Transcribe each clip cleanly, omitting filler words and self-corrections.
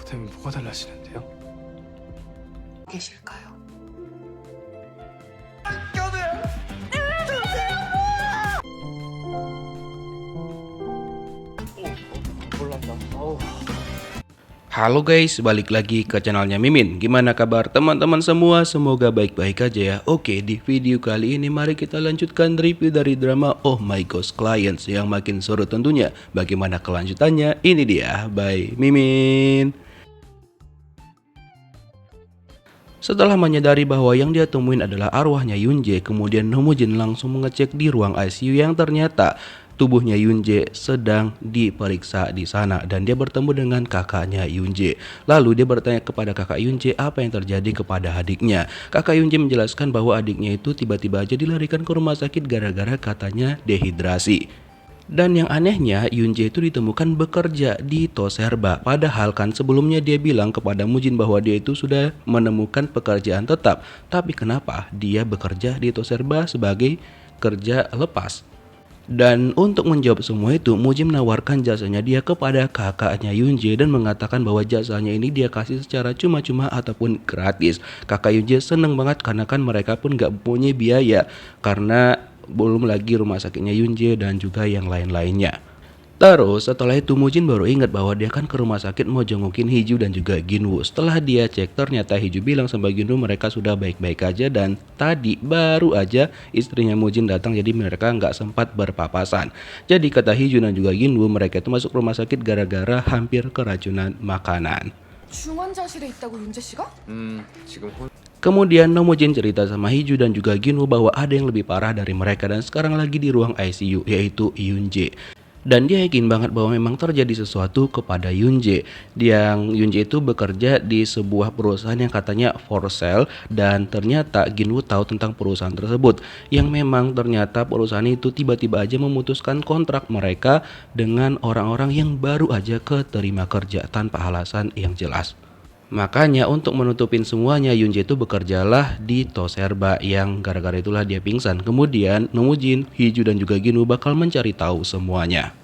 때문에 뭐가 달라지는데요? 계실까요? Halo guys, balik lagi ke channelnya Mimin. Gimana kabar teman-teman semua? Semoga baik-baik aja ya. Oke, di video kali ini mari kita lanjutkan review dari drama Oh My Ghost Clients yang makin seru tentunya. Bagaimana kelanjutannya? Ini dia, by Mimin. Setelah menyadari bahwa yang dia temuin adalah arwahnya Yunjae, kemudian Nomujin langsung mengecek di ruang ICU yang ternyata tubuhnya Yunjae sedang diperiksa di sana dan dia bertemu dengan kakaknya Yunjae. Lalu dia bertanya kepada kakak Yunjae apa yang terjadi kepada adiknya. Kakak Yunjae menjelaskan bahwa adiknya itu tiba-tiba aja dilarikan ke rumah sakit gara-gara katanya dehidrasi. Dan yang anehnya, Yunjae itu ditemukan bekerja di Toserba. Padahal kan sebelumnya dia bilang kepada Mujin bahwa dia itu sudah menemukan pekerjaan tetap. Tapi kenapa dia bekerja di Toserba sebagai kerja lepas? Dan untuk menjawab semua itu, Mujin menawarkan jasanya dia kepada kakaknya Yunjae dan mengatakan bahwa jasanya ini dia kasih secara cuma-cuma ataupun gratis. Kakak Yunjae seneng banget karena kan mereka pun gak punya biaya karena belum lagi rumah sakitnya Yunjae dan juga yang lain-lainnya. Terus setelah itu Mujin baru ingat bahwa dia kan ke rumah sakit mau jengukin Hiju dan juga Ginwoo. Setelah dia cek ternyata Hiju bilang sama Ginwoo mereka sudah baik-baik aja dan tadi baru aja istrinya Mujin datang jadi mereka nggak sempat berpapasan. Jadi kata Hiju dan juga Ginwoo mereka itu masuk rumah sakit gara-gara hampir keracunan makanan. 중환자실에 있다고 윤재 씨가? 지금 Kemudian Nomujin cerita sama Hiju dan juga Ginwoo bahwa ada yang lebih parah dari mereka dan sekarang lagi di ruang ICU yaitu Yunjae. Dan dia yakin banget bahwa memang terjadi sesuatu kepada Yunjae. Yang Yunjae itu bekerja di sebuah perusahaan yang katanya for sale dan ternyata Ginwoo tahu tentang perusahaan tersebut. Yang memang ternyata perusahaan itu tiba-tiba aja memutuskan kontrak mereka dengan orang-orang yang baru aja keterima kerja tanpa alasan yang jelas. Makanya untuk menutupin semuanya Yunjae itu bekerjalah di Toserba yang gara-gara itulah dia pingsan. Kemudian Nomujin, Hiju dan juga Ginwoo bakal mencari tahu semuanya.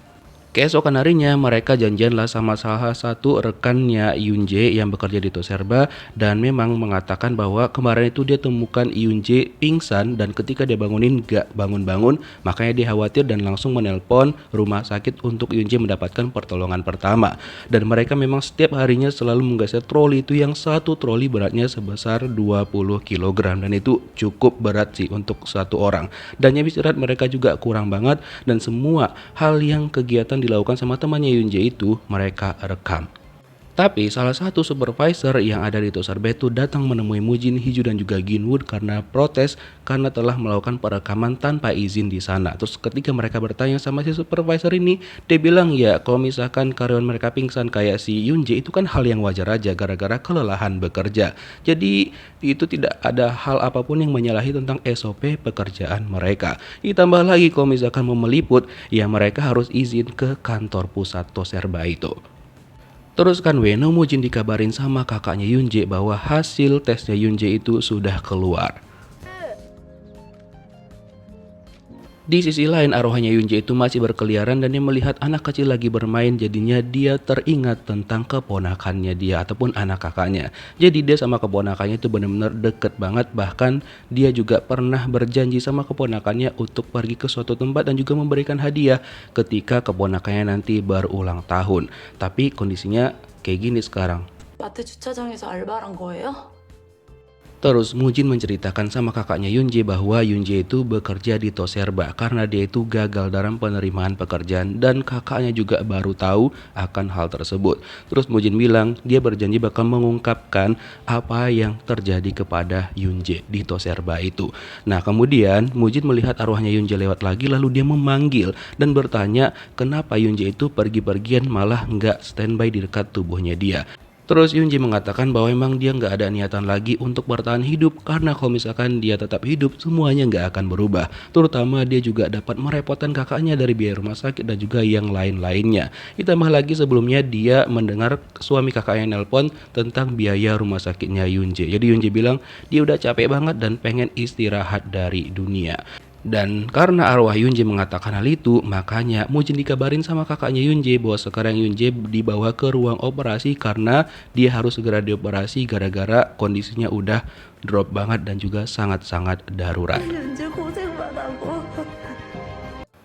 Keesokan harinya mereka janjianlah sama salah satu rekannya Yunjae yang bekerja di Toserba dan memang mengatakan bahwa kemarin itu dia temukan Yunjae pingsan dan ketika dia bangunin gak bangun-bangun makanya dia khawatir dan langsung menelpon rumah sakit untuk Yunjae mendapatkan pertolongan pertama. Dan mereka memang setiap harinya selalu menggeser troli itu yang satu troli beratnya sebesar 20 kg dan itu cukup berat sih untuk satu orang. Dan jam istirahat mereka juga kurang banget dan semua hal yang kegiatan dilakukan sama temannya Yunjae itu mereka rekam. Tapi salah satu supervisor yang ada di Toserba itu datang menemui Mujin, Hiju dan juga Ginwoo karena protes karena telah melakukan perekaman tanpa izin di sana. Terus ketika mereka bertanya sama si supervisor ini, dia bilang ya kalau misalkan karyawan mereka pingsan kayak si Yunjae itu kan hal yang wajar aja gara-gara kelelahan bekerja. Jadi itu tidak ada hal apapun yang menyalahi tentang SOP pekerjaan mereka. Ditambah lagi kalau misalkan mau meliput, ya mereka harus izin ke kantor pusat Toserba itu. Terus kan Nomujin dikabarin sama kakaknya Yunjae bahwa hasil tesnya Yunjae itu sudah keluar. Di sisi lain arwahnya Yunjae itu masih berkeliaran dan dia melihat anak kecil lagi bermain jadinya dia teringat tentang keponakannya dia ataupun anak kakaknya. Jadi dia sama keponakannya itu benar-benar deket banget bahkan dia juga pernah berjanji sama keponakannya untuk pergi ke suatu tempat dan juga memberikan hadiah ketika keponakannya nanti berulang tahun. Tapi kondisinya kayak gini sekarang. 마트 주차장에서 알바를 한 거예요? Terus Mujin menceritakan sama kakaknya Yunjae bahwa Yunjae itu bekerja di Toserba karena dia itu gagal dalam penerimaan pekerjaan dan kakaknya juga baru tahu akan hal tersebut. Terus Mujin bilang dia berjanji bakal mengungkapkan apa yang terjadi kepada Yunjae di Toserba itu. Nah kemudian Mujin melihat arwahnya Yunjae lewat lagi lalu dia memanggil dan bertanya kenapa Yunjae itu pergi-pergian malah nggak standby di dekat tubuhnya dia. Terus Yunjae mengatakan bahwa memang dia nggak ada niatan lagi untuk bertahan hidup karena kalau misalkan dia tetap hidup semuanya nggak akan berubah. Terutama dia juga dapat merepotkan kakaknya dari biaya rumah sakit dan juga yang lain-lainnya. Ditambah lagi sebelumnya dia mendengar suami kakaknya nelpon tentang biaya rumah sakitnya Yunjae. Jadi Yunjae bilang dia udah capek banget dan pengen istirahat dari dunia. Dan karena arwah Yunje mengatakan hal itu, makanya Mujin dikabarin sama kakaknya Yunje bahwa sekarang Yunje dibawa ke ruang operasi karena dia harus segera dioperasi gara-gara kondisinya udah drop banget dan juga sangat-sangat darurat. 윤재 고생 많다고.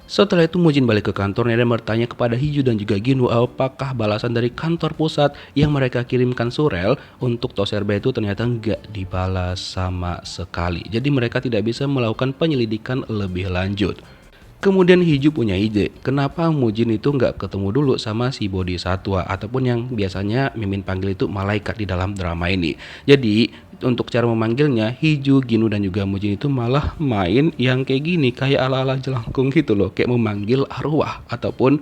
Setelah itu Mujin balik ke kantornya dan bertanya kepada Hiju dan juga Ginwoo apakah balasan dari kantor pusat yang mereka kirimkan surel untuk To Serba itu ternyata nggak dibalas sama sekali. Jadi mereka tidak bisa melakukan penyelidikan lebih lanjut. Kemudian Hiju punya ide, kenapa Mujin itu nggak ketemu dulu sama si Bodhisattva ataupun yang biasanya Mimin panggil itu malaikat di dalam drama ini. Jadi untuk cara memanggilnya, Hiju, Ginwoo dan juga Mujin itu malah main yang kayak gini, kayak ala-ala jelangkung gitu loh, kayak memanggil arwah ataupun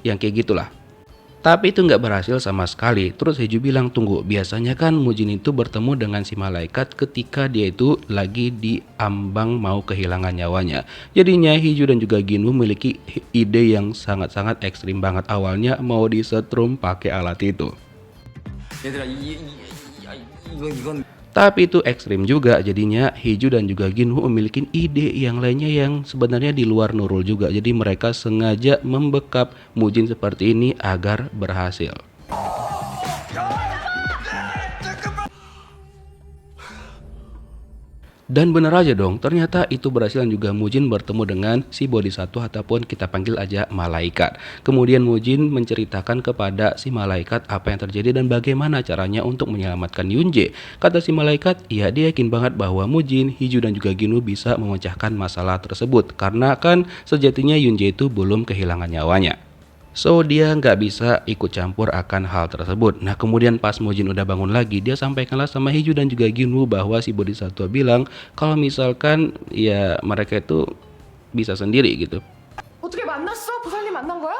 yang kayak gitulah. Tapi itu nggak berhasil sama sekali. Terus Hiju bilang, tunggu, biasanya kan Mujin itu bertemu dengan si malaikat ketika dia itu lagi di ambang mau kehilangan nyawanya. Jadinya Hiju dan juga Ginwoo memiliki ide yang sangat-sangat ekstrim banget. Awalnya mau disetrum pakai alat itu. 얘들아 이건 Tapi itu ekstrim juga, jadinya Hiju dan juga Ginwoo memiliki ide yang lainnya yang sebenarnya di luar Nurul juga. Jadi mereka sengaja membekap Mujin seperti ini agar berhasil. Dan bener aja dong, ternyata itu berhasil dan juga Mujin bertemu dengan si Bodhisattva ataupun kita panggil aja malaikat. Kemudian Mujin menceritakan kepada si malaikat apa yang terjadi dan bagaimana caranya untuk menyelamatkan Yunje. Kata si malaikat, ya dia yakin banget bahwa Mujin, Hiju dan juga Ginwoo bisa memecahkan masalah tersebut. Karena kan sejatinya Yunje itu belum kehilangan nyawanya. So dia nggak bisa ikut campur akan hal tersebut. Nah kemudian pas Mujin udah bangun lagi, dia sampaikanlah sama Hiju dan juga Ginwoo bahwa si Bodhisattva bilang kalau misalkan ya mereka itu bisa sendiri gitu. 어떻게 만났어? 부사님 만난 거야?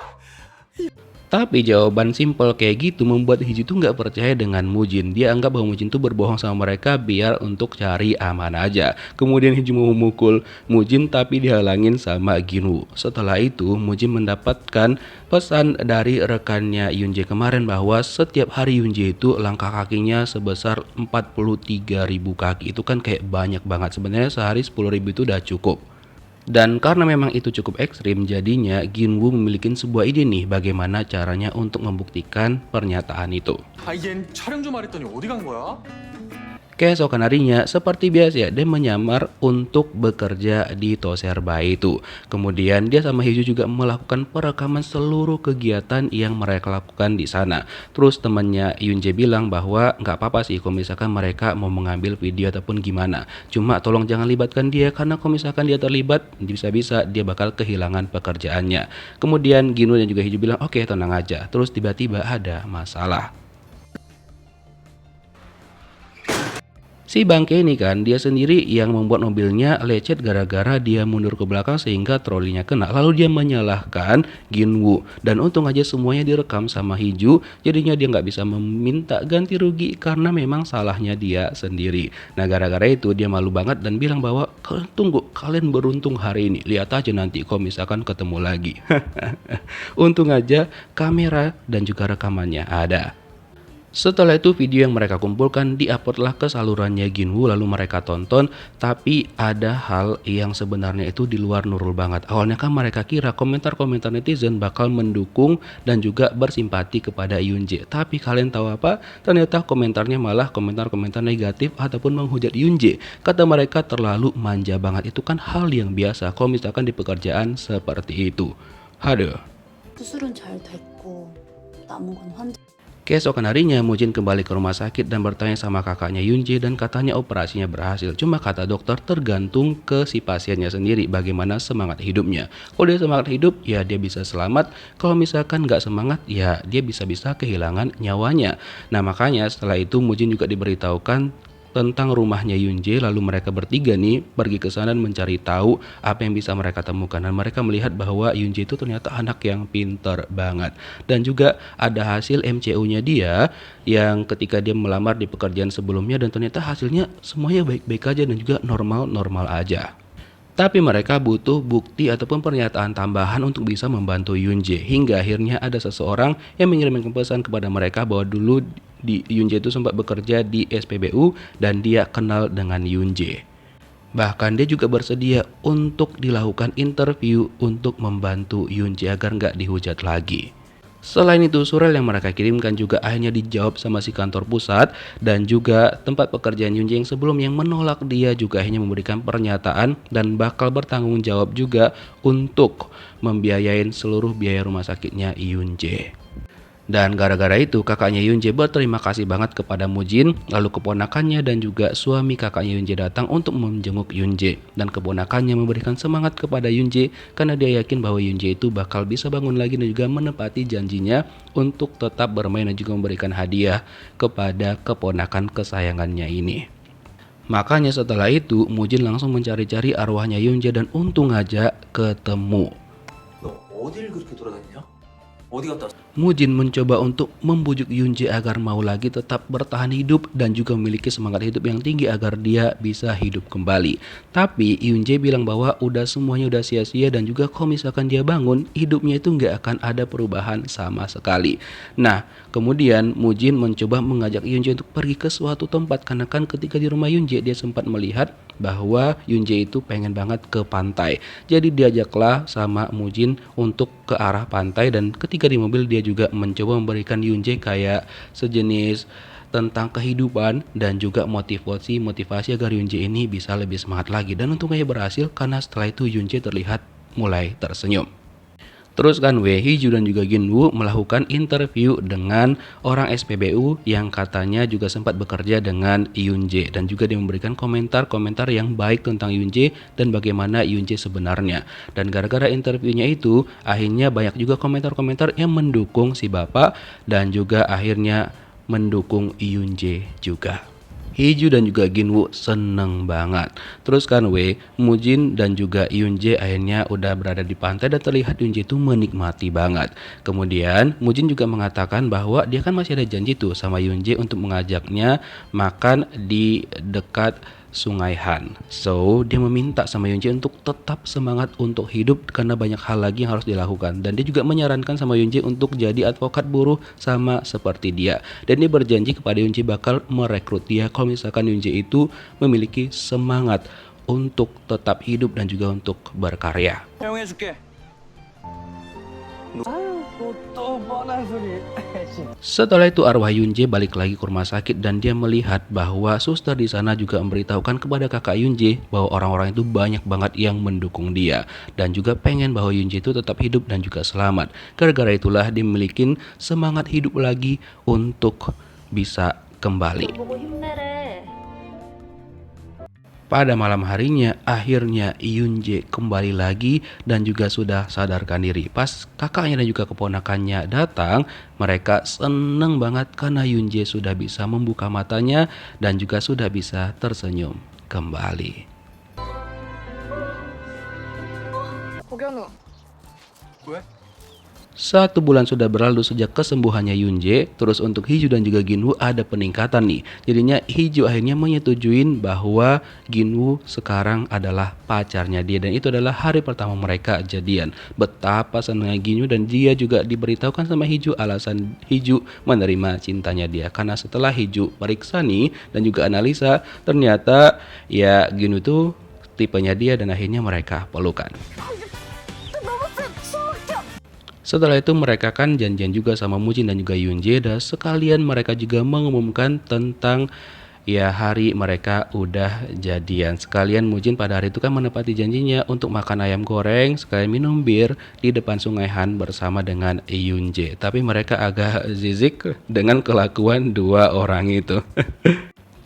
Tapi jawaban simpel kayak gitu membuat Hiju tuh nggak percaya dengan Mujin. Dia anggap bahwa Mujin tuh berbohong sama mereka biar untuk cari aman aja. Kemudian Hiju mau memukul Mujin tapi dihalangin sama Ginwoo. Setelah itu Mujin mendapatkan pesan dari rekannya Yunje kemarin bahwa setiap hari Yunje itu langkah kakinya sebesar 43.000 kaki. Itu kan kayak banyak banget. Sebenarnya sehari 10.000 itu udah cukup. Dan karena memang itu cukup ekstrim, jadinya Ginwoo memiliki sebuah ide nih bagaimana caranya untuk membuktikan pernyataan itu. 얜 촬영 좀 하랬더니 어디 간 거야? Keesokan harinya, seperti biasa dia menyamar untuk bekerja di To Serba itu. Kemudian dia sama Hiju juga melakukan perekaman seluruh kegiatan yang mereka lakukan di sana. Terus temannya Yunje bilang bahwa nggak apa-apa sih kalau misalkan mereka mau mengambil video ataupun gimana. Cuma tolong jangan libatkan dia karena kalau misalkan dia terlibat, bisa-bisa dia bakal kehilangan pekerjaannya. Kemudian Ginwoo dan juga Hiju bilang oke tenang aja. Terus tiba-tiba ada masalah. Si bangke ini kan dia sendiri yang membuat mobilnya lecet gara-gara dia mundur ke belakang sehingga trolinya kena. Lalu dia menyalahkan Ginwoo dan untung aja semuanya direkam sama Hiju. Jadinya dia nggak bisa meminta ganti rugi karena memang salahnya dia sendiri. Nah gara-gara itu dia malu banget dan bilang bahwa tunggu kalian beruntung hari ini. Lihat aja nanti kalau misalkan ketemu lagi. Untung aja kamera dan juga rekamannya ada. Setelah itu video yang mereka kumpulkan diuploadlah ke salurannya Ginwoo lalu mereka tonton. Tapi ada hal yang sebenarnya itu di luar Nurul banget. Awalnya kan mereka kira komentar-komentar netizen bakal mendukung dan juga bersimpati kepada Yunje. Tapi kalian tahu apa? Ternyata komentarnya malah komentar-komentar negatif ataupun menghujat Yunje. Kata mereka terlalu manja banget. Itu kan hal yang biasa kalau misalkan di pekerjaan seperti itu. Aduh. 수술은 잘 됐고 남은 건 환자. Keesokan harinya Mujin kembali ke rumah sakit dan bertanya sama kakaknya Yunje dan katanya operasinya berhasil. Cuma kata dokter tergantung ke si pasiennya sendiri bagaimana semangat hidupnya. Kalau dia semangat hidup ya dia bisa selamat. Kalau misalkan nggak semangat ya dia bisa-bisa kehilangan nyawanya. Nah makanya setelah itu Mujin juga diberitahukan tentang rumahnya Yunje. Lalu mereka bertiga nih pergi ke sana dan mencari tahu apa yang bisa mereka temukan. Dan mereka melihat bahwa Yunje itu ternyata anak yang pintar banget. Dan juga ada hasil MCU-nya dia yang ketika dia melamar di pekerjaan sebelumnya dan ternyata hasilnya semuanya baik-baik aja dan juga normal-normal aja. Tapi mereka butuh bukti ataupun pernyataan tambahan untuk bisa membantu Yunje. Hingga akhirnya ada seseorang yang mengirimkan pesan kepada mereka bahwa dulu Yunje itu sempat bekerja di SPBU dan dia kenal dengan Yunje. Bahkan dia juga bersedia untuk dilakukan interview untuk membantu Yoonjae agar nggak dihujat lagi. Selain itu, surel yang mereka kirimkan juga akhirnya dijawab sama si kantor pusat, dan juga tempat pekerjaan Yoonjae yang sebelum yang menolak dia juga akhirnya memberikan pernyataan dan bakal bertanggung jawab juga untuk membiayain seluruh biaya rumah sakitnya Yoonjae. Dan gara-gara itu kakaknya Yoonjae berterima kasih banget kepada Mujin, lalu keponakannya dan juga suami kakaknya Yoonjae datang untuk menjenguk Yoonjae, dan keponakannya memberikan semangat kepada Yoonjae karena dia yakin bahwa Yoonjae itu bakal bisa bangun lagi dan juga menepati janjinya untuk tetap bermain dan juga memberikan hadiah kepada keponakan kesayangannya ini. Makanya setelah itu Mujin langsung mencari-cari arwahnya Yoonjae dan untung aja ketemu. 너 어딜 그렇게 돌아다니냐? 어디 갔다 왔어? Mujin mencoba untuk membujuk Yoonjae agar mau lagi tetap bertahan hidup dan juga memiliki semangat hidup yang tinggi agar dia bisa hidup kembali. Tapi Yoonjae bilang bahwa semuanya udah sia-sia dan juga kalau misalkan dia bangun, hidupnya itu nggak akan ada perubahan sama sekali. Nah, kemudian Mujin mencoba mengajak Yoonjae untuk pergi ke suatu tempat karena kan ketika di rumah Yoonjae dia sempat melihat bahwa Yoonjae itu pengen banget ke pantai. Jadi diajaklah sama Mujin untuk ke arah pantai, dan ketika di mobil dia juga mencoba memberikan Yoonjae kayak sejenis tentang kehidupan dan juga motivasi agar Yoonjae ini bisa lebih semangat lagi, dan untungnya berhasil karena setelah itu Yoonjae terlihat mulai tersenyum. Terus kan Hee-ju dan juga Ginwoo melakukan interview dengan orang SPBU yang katanya juga sempat bekerja dengan Yoonjae, dan juga dia memberikan komentar-komentar yang baik tentang Yoonjae dan bagaimana Yoonjae sebenarnya. Dan gara-gara interviewnya itu akhirnya banyak juga komentar-komentar yang mendukung si bapak dan juga akhirnya mendukung Yoonjae juga. Hee-ju dan juga Ginwoo seneng banget. Terus kan Mujin dan juga Yoonjae akhirnya udah berada di pantai dan terlihat Yoonjae itu menikmati banget. Kemudian Mujin juga mengatakan bahwa dia kan masih ada janji tuh sama Yoonjae untuk mengajaknya makan di dekat Sungai Han. So dia meminta sama Yoonjae untuk tetap semangat untuk hidup karena banyak hal lagi yang harus dilakukan, dan dia juga menyarankan sama Yoonjae untuk jadi advokat buruh sama seperti dia, dan dia berjanji kepada Yoonjae bakal merekrut dia kalau misalkan Yoonjae itu memiliki semangat untuk tetap hidup dan juga untuk berkarya. Setelah itu arwah Yoonjae balik lagi ke rumah sakit dan dia melihat bahwa suster di sana juga memberitahukan kepada kakak Yoonjae bahwa orang-orang itu banyak banget yang mendukung dia dan juga pengen bahwa Yoonjae itu tetap hidup dan juga selamat. Gara-gara itulah dia memiliki semangat hidup lagi untuk bisa kembali. Pada malam harinya, akhirnya Yoonjae kembali lagi dan juga sudah sadarkan diri. Pas kakaknya dan juga keponakannya datang, mereka seneng banget karena Yoonjae sudah bisa membuka matanya dan juga sudah bisa tersenyum kembali. 왜? 1 bulan sudah berlalu sejak kesembuhannya Yoonjae. Terus untuk Hee-ju dan juga Ginwoo ada peningkatan nih. Jadinya Hee-ju akhirnya menyetujuin bahwa Ginwoo sekarang adalah pacarnya dia, dan itu adalah hari pertama mereka jadian. Betapa senangnya Ginwoo, dan dia juga diberitahukan sama Hee-ju alasan Hee-ju menerima cintanya dia. Karena setelah Hee-ju periksa nih dan juga analisa, ternyata ya Ginwoo tuh tipenya dia, dan akhirnya mereka pelukan. Setelah itu mereka kan janjian juga sama Mujin dan juga Yoonjae, dan sekalian mereka juga mengumumkan tentang ya hari mereka udah jadian. Sekalian Mujin pada hari itu kan menepati janjinya untuk makan ayam goreng sekalian minum bir di depan Sungai Han bersama dengan Yoonjae. Tapi mereka agak zizik dengan kelakuan dua orang itu.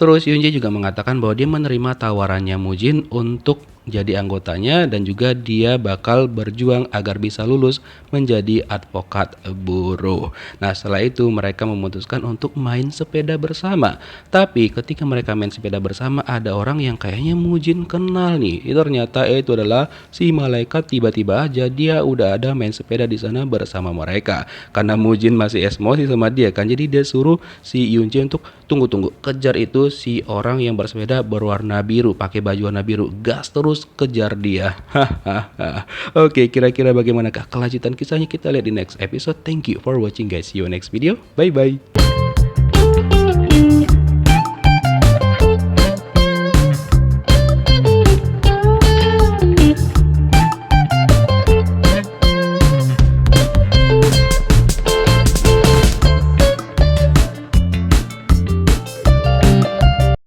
Terus Yoonjae juga mengatakan bahwa dia menerima tawarannya Mujin untuk jadi anggotanya dan juga dia bakal berjuang agar bisa lulus menjadi advokat buruh. Nah setelah itu mereka memutuskan untuk main sepeda bersama. Tapi ketika mereka main sepeda bersama ada orang yang kayaknya Mujin kenal nih. Ternyata itu adalah si malaikat. Tiba-tiba aja dia udah ada main sepeda di sana bersama mereka. Karena Mujin masih emosi sama dia kan, jadi dia suruh si Yoonjae untuk tunggu kejar itu si orang yang bersepeda berwarna biru, pakai baju warna biru, gas terus kejar dia. Oke, kira-kira bagaimanakah kelanjutan kisahnya, kita lihat di next episode. Thank you for watching guys, see you next video, bye bye.